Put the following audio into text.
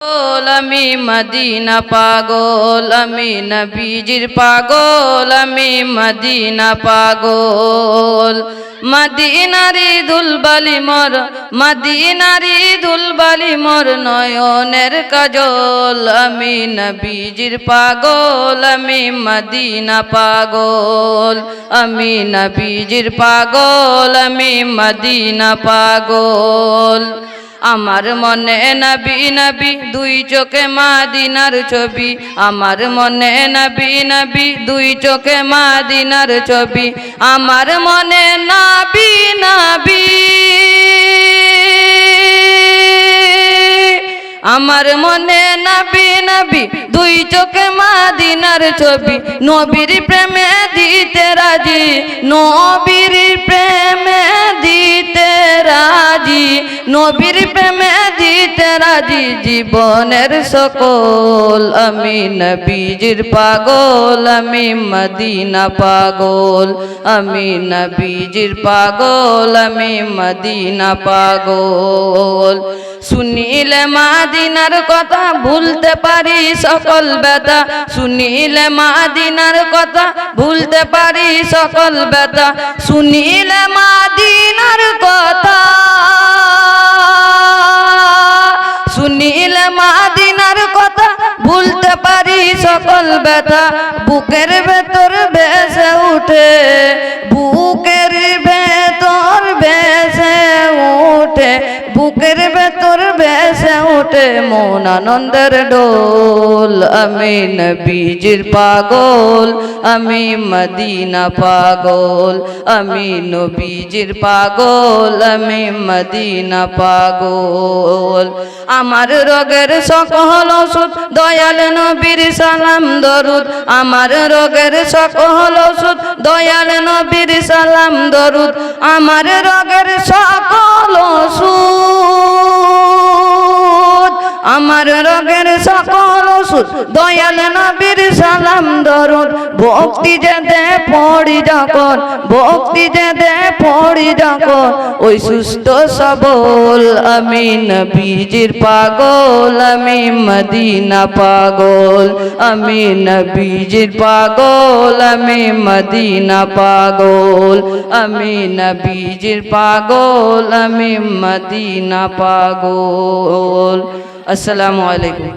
আমি মদিনা পাগল, আমি নবীজির পাগল, আমি মদিনা পাগল। মদিনারি দুলবালি মোর, মদিনারি দুলবালি মোর নয়নের কাজল। আমি নবীজির পাগল, আমি মদিনা পাগল, আমি নবীজির পাগল, আমি মদিনা পাগল। আমার মনে নবী নবী দুই চোখে মদিনার ছবি, আমার মনে নবী নবী দুই চোখে মদিনার ছবি, আমার মনে নবী নবী, আমার মনে নবী নবী দুই চোখে মদিনার ছবি। নবীর প্রেমে দিতে রাজি, নবীর প্রেমে দিতে রাজি, নবীর প্রেমে দিতে রাজি জীবনের সকল। আমি নবীজির পাগল, আমি মদিনা পাগল, আমি নবীজির পাগল, আমি মদিনা পাগল। শুনিলে মদিনার কথা ভুলতে পারি সকল ব্যথা, শুনিলে মদিনার কথা ভুলতে পারি সকল ব্যথা, শুনিলে মদিনার কথা, শুনিলে মদিনার কথা ভুলতে পারি সকল ব্যথা। বুকের ভেতর ভেসে উঠে, বুকের ভেতর ভেসে উঠে, বুকের ভেতর ভেসে উঠে মন আনন্দের ডোল। আমি নবীজির পাগল, আমি মদিনা পাগল, আমি নবীজির পাগল, আমি মদিনা পাগল। আমার রোগের সকল ওষুধ দয়াল নবীর সালাম দরুদ, আমার রোগের সকল ওষুধ দয়াল নবীর সালাম দরুদ, আমার রোগের সকল ওষুধ, আমার রোগের সকল ওষুধ দয়াল নবীর সালাম দরুদ। ভক্তি যেতে পড়ি যখন, ভক্তি যেতে পড়ি যখন ওই সুস্থ সবল। আমি নবীজির পাগল, আমি মদিনা পাগল, আমি নবীজির পাগল, আমি মদিনা পাগল, আমি নবীজির পাগল, আমি মদিনা পাগল। আসসালামু আলাইকুম।